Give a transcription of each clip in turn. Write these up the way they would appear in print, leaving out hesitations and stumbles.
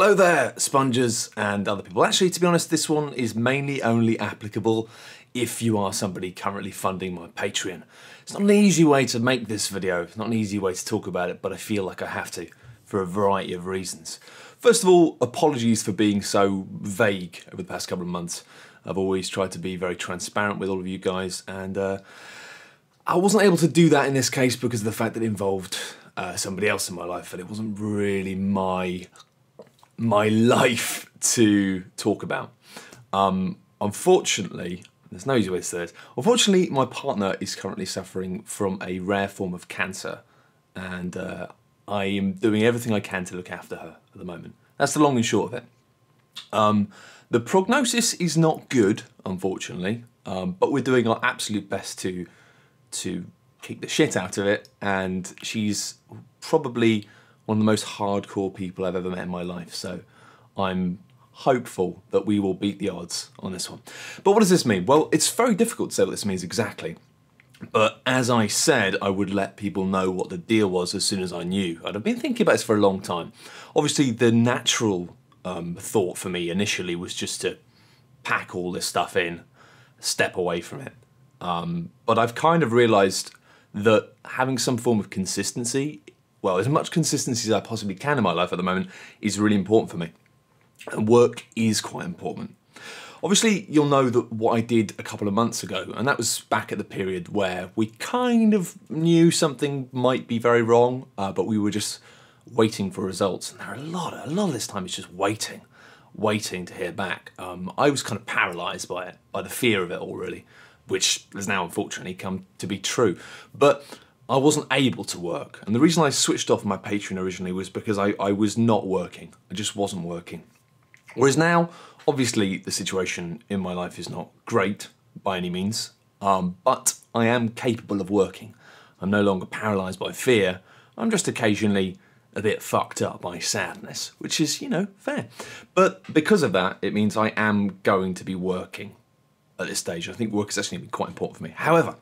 Hello there, spongers and other people. Actually, to be honest, this one is mainly only applicable if you are somebody currently funding my Patreon. It's not an easy way to make this video, it's not an easy way to talk about it, but I feel like I have to for a variety of reasons. First of all, apologies for being so vague over the past couple of months. I've always tried to be very transparent with all of you guys, and I wasn't able to do that in this case because of the fact that it involved somebody else in my life, and it wasn't really my life to talk about. Unfortunately, there's no easy way to say this. Unfortunately, my partner is currently suffering from a rare form of cancer, and I am doing everything I can to look after her at the moment. That's the long and short of it. The prognosis is not good, unfortunately, but we're doing our absolute best to kick the shit out of it, and she's probably one of the most hardcore people I've ever met in my life, so I'm hopeful that we will beat the odds on this one. But what does this mean? Well, it's very difficult to say what this means exactly, but as I said, I would let people know what the deal was as soon as I knew. And I've been thinking about this for a long time. Obviously, the natural thought for me initially was just to pack all this stuff in, step away from it. But I've kind of realised that having some form of consistency, well, as much consistency as I possibly can in my life at the moment, is really important for me. And work is quite important. Obviously, you'll know that what I did a couple of months ago, and that was back at the period where we kind of knew something might be very wrong, but we were just waiting for results. And there are a lot of this time is just waiting to hear back. I was kind of paralysed by it, by the fear of it all, really, which has now unfortunately come to be true. But I wasn't able to work. And the reason I switched off my Patreon originally was because I was not working. I just wasn't working. Whereas now, obviously, the situation in my life is not great by any means, but I am capable of working. I'm no longer paralysed by fear. I'm just occasionally a bit fucked up by sadness, which is, you know, fair. But because of that, it means I am going to be working at this stage. I think work is actually going to be quite important for me. However,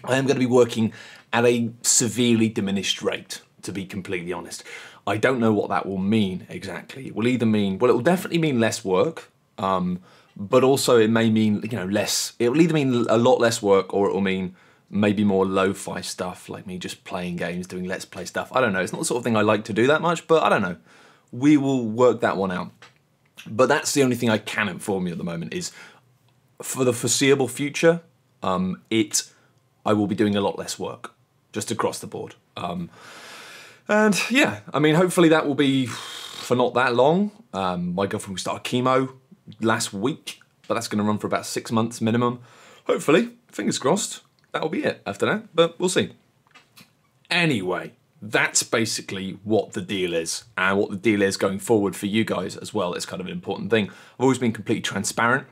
I am going to be working at a severely diminished rate, to be completely honest. I don't know what that will mean exactly. It will either mean, well, it will definitely mean less work, but also it may mean, you know, less. It will either mean a lot less work, or it will mean maybe more lo-fi stuff, like me just playing games, doing let's play stuff. I don't know. It's not the sort of thing I like to do that much, but I don't know. We will work that one out. But that's the only thing I can inform you at the moment is, for the foreseeable future, I will be doing a lot less work, just across the board. And yeah, I mean, hopefully that will be for not that long. My girlfriend started chemo last week, but that's going to run for about 6 months minimum. Hopefully, fingers crossed, that'll be it after that, but we'll see. Anyway, that's basically what the deal is, and what the deal is going forward for you guys as well. It's kind of an important thing. I've always been completely transparent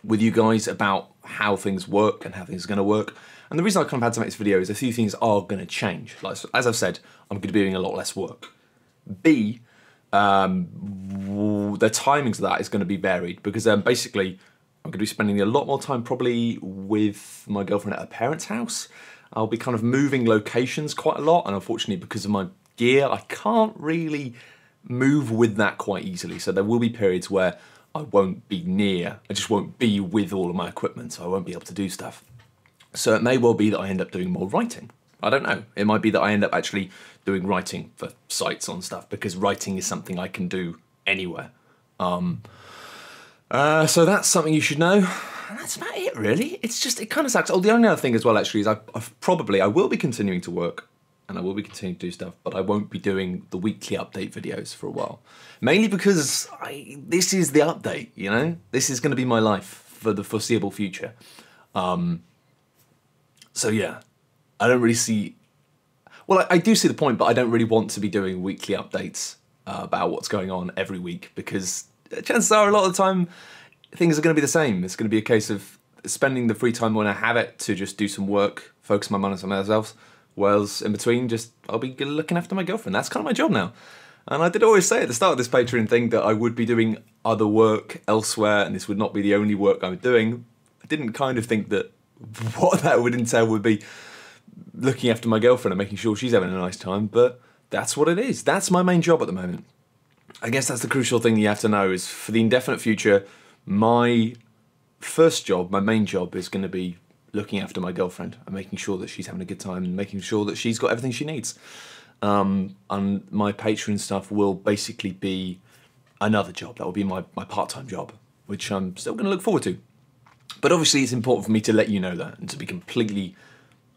with you guys about how things work and how things are going to work. And the reason I kind of had to make this video is a few things are going to change. Like, as I've said, I'm going to be doing a lot less work. B, the timings of that is going to be varied, because basically I'm going to be spending a lot more time probably with my girlfriend at her parents' house. I'll be kind of moving locations quite a lot, and unfortunately because of my gear, I can't really move with that quite easily. So there will be periods where I won't be near, I just won't be with all of my equipment, so I won't be able to do stuff. So it may well be that I end up doing more writing. I don't know. It might be that I end up actually doing writing for sites on stuff, because writing is something I can do anywhere. So that's something you should know. And that's about it, really. It's just, it kind of sucks. Oh, the only other thing as well, actually, is I will be continuing to work, and I will be continuing to do stuff, but I won't be doing the weekly update videos for a while. Mainly because this is the update, you know? This is going to be my life for the foreseeable future. So yeah, I don't really see... Well, I do see the point, but I don't really want to be doing weekly updates about what's going on every week, because chances are a lot of the time things are going to be the same. It's going to be a case of spending the free time when I have it to just do some work, focus my mind on something else, whereas in between, just I'll be looking after my girlfriend. That's kind of my job now. And I did always say at the start of this Patreon thing that I would be doing other work elsewhere, and this would not be the only work I'm doing. I didn't kind of think that what that would entail would be looking after my girlfriend and making sure she's having a nice time, but that's what it is. That's my main job at the moment. I guess that's the crucial thing you have to know is for the indefinite future, my first job, my main job is going to be looking after my girlfriend and making sure that she's having a good time and making sure that she's got everything she needs. And my Patreon stuff will basically be another job. That will be my part-time job, which I'm still going to look forward to. But obviously it's important for me to let you know that and to be completely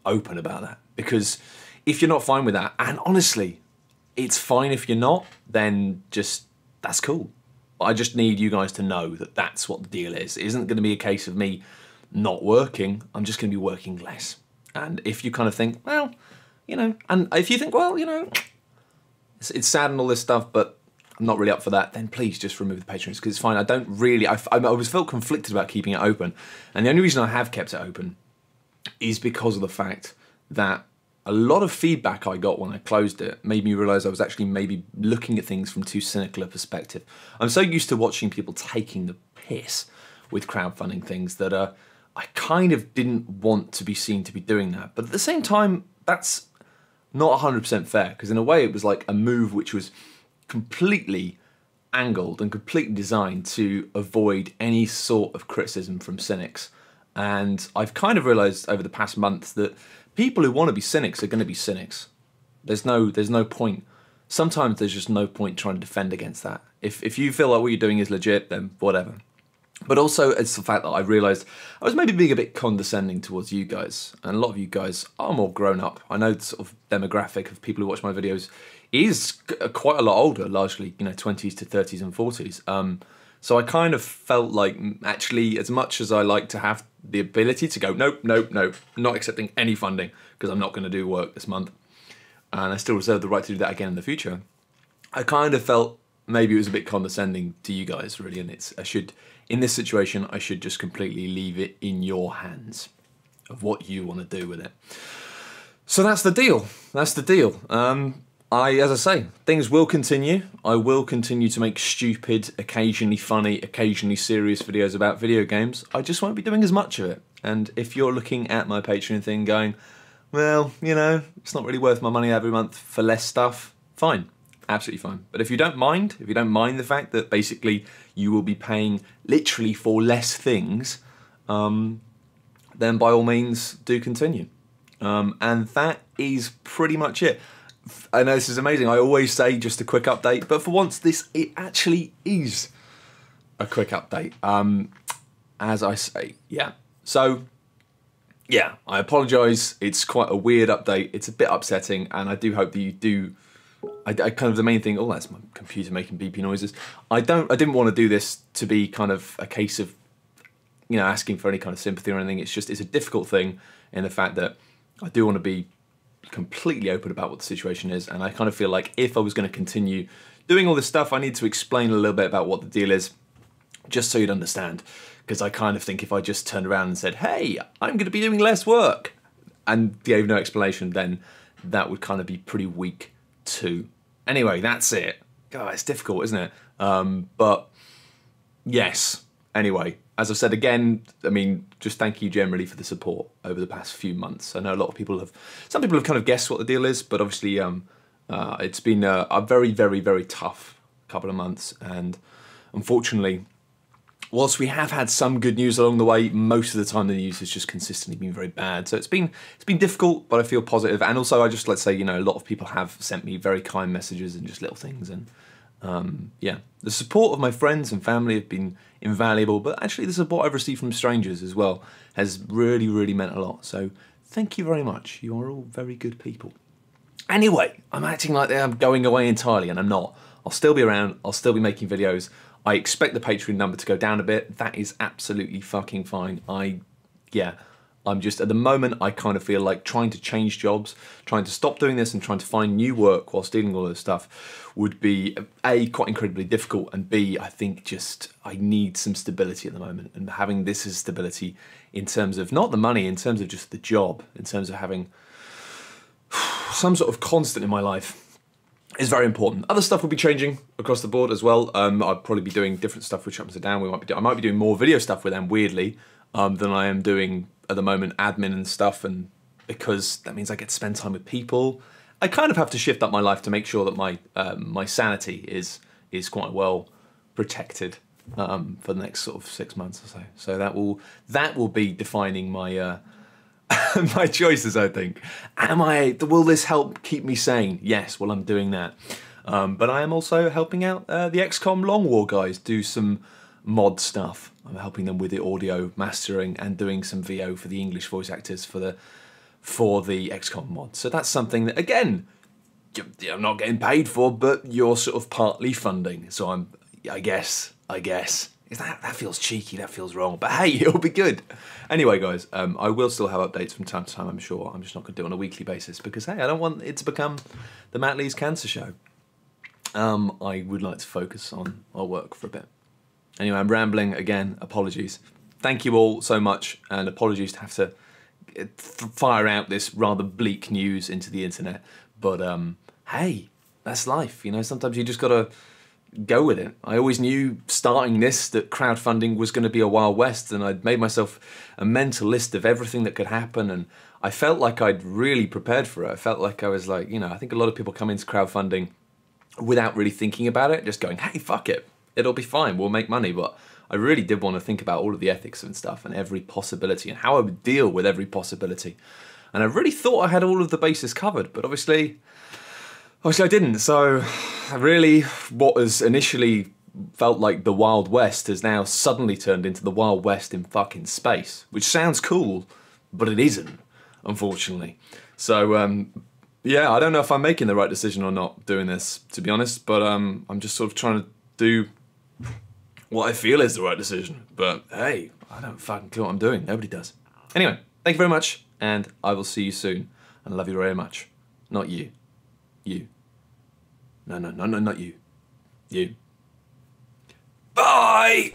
open about that. Because if you're not fine with that, and honestly, it's fine if you're not, then just, that's cool. I just need you guys to know that that's what the deal is. It isn't going to be a case of me not working. I'm just going to be working less. And if you kind of think, well, you know, and if you think, well, you know, it's sad and all this stuff, but I'm not really up for that, then please just remove the Patreons, because it's fine. I don't really, I was felt conflicted about keeping it open. And the only reason I have kept it open is because of the fact that a lot of feedback I got when I closed it made me realise I was actually maybe looking at things from too cynical a perspective. I'm so used to watching people taking the piss with crowdfunding things that I kind of didn't want to be seen to be doing that. But at the same time, that's not 100% fair, because in a way it was like a move which was completely angled and completely designed to avoid any sort of criticism from cynics. And I've kind of realised over the past month that people who want to be cynics are going to be cynics. There's no point. Sometimes there's just no point trying to defend against that. If you feel like what you're doing is legit, then whatever. But also it's the fact that I realised I was maybe being a bit condescending towards you guys. And a lot of you guys are more grown up. I know the sort of demographic of people who watch my videos is quite a lot older, largely, you know, 20s to 30s and 40s. So I kind of felt like, actually, as much as I like to have the ability to go, nope, nope, nope, not accepting any funding because I'm not going to do work this month, and I still reserve the right to do that again in the future, I kind of felt maybe it was a bit condescending to you guys, really, and in this situation, I should just completely leave it in your hands of what you want to do with it. So that's the deal. That's the deal. As I say, things will continue. I will continue to make stupid, occasionally funny, occasionally serious videos about video games. I just won't be doing as much of it. And if you're looking at my Patreon thing going, well, you know, it's not really worth my money every month for less stuff, fine. Absolutely fine. But if you don't mind the fact that basically you will be paying literally for less things, then by all means do continue. And that is pretty much it. I know this is amazing. I always say just a quick update, but for once it actually is a quick update. As I say, yeah. So, yeah, I apologise. It's quite a weird update. It's a bit upsetting, and I do hope that you do. I kind of the main thing. Oh, that's my computer making beepy noises. I didn't want to do this to be kind of a case of, you know, asking for any kind of sympathy or anything. It's a difficult thing in the fact that I do want to be completely open about what the situation is, and I kind of feel like if I was going to continue doing all this stuff, I need to explain a little bit about what the deal is, just so you'd understand, because I kind of think if I just turned around and said, hey, I'm going to be doing less work, and gave no explanation, then that would kind of be pretty weak too. Anyway, that's it. God, it's difficult, isn't it? But yes, anyway, as I've said again, I mean, just thank you generally for the support over the past few months. I know a lot of people some people have kind of guessed what the deal is, but obviously it's been a very, very, very tough couple of months. And unfortunately, whilst we have had some good news along the way, most of the time the news has just consistently been very bad. So it's been difficult, but I feel positive. And also, let's say, you know, a lot of people have sent me very kind messages and just little things. And yeah, the support of my friends and family have been invaluable, but actually the support I've received from strangers as well has really, really meant a lot. So thank you very much. You are all very good people. Anyway, I'm acting like I'm going away entirely, and I'm not. I'll still be around. I'll still be making videos. I expect the Patreon number to go down a bit. That is absolutely fucking fine. I'm just, at the moment, I kind of feel like trying to change jobs, trying to stop doing this and trying to find new work whilst dealing all this stuff would be, A, quite incredibly difficult, and B, I think just, I need some stability at the moment. And having this as stability in terms of, not the money, in terms of just the job, in terms of having some sort of constant in my life is very important. Other stuff will be changing across the board as well. I'll probably be doing different stuff with Chums Are Down. I might be doing more video stuff with them, weirdly, than I am doing at the moment, admin and stuff, and because that means I get to spend time with people. I kind of have to shift up my life to make sure that my my sanity is is quite well protected for the next sort of 6 months or so. So that will be defining my my choices, I think. Will this help keep me sane? Yes, well, I'm doing that. But I am also helping out the XCOM Long War guys do some mod stuff. I'm helping them with the audio mastering and doing some VO for the English voice actors for the XCOM mod. So that's something that, again, I'm not getting paid for, but you're sort of partly funding. So I guess. That feels cheeky, that feels wrong, but hey, it'll be good. Anyway, guys, I will still have updates from time to time, I'm sure. I'm just not going to do it on a weekly basis because, hey, I don't want it to become the Matt Lee's Cancer Show. I would like to focus on our work for a bit. Anyway, I'm rambling again, apologies. Thank you all so much, and apologies to have to fire out this rather bleak news into the internet. But, hey, that's life, you know, sometimes you just got to go with it. I always knew starting this that crowdfunding was going to be a Wild West, and I'd made myself a mental list of everything that could happen, and I felt like I'd really prepared for it. I felt like I was like, you know, I think a lot of people come into crowdfunding without really thinking about it, just going, hey, fuck it, it'll be fine, we'll make money. But I really did want to think about all of the ethics and stuff and every possibility and how I would deal with every possibility. And I really thought I had all of the bases covered, but obviously I didn't. So really, what was initially felt like the Wild West has now suddenly turned into the Wild West in fucking space, which sounds cool, but it isn't, unfortunately. So, yeah, I don't know if I'm making the right decision or not doing this, to be honest, but I'm just sort of trying to do what I feel is the right decision. But hey, I don't fucking care what I'm doing. Nobody does. Anyway, thank you very much, and I will see you soon. And I love you very much. Not you. You. No, not you. You. Bye!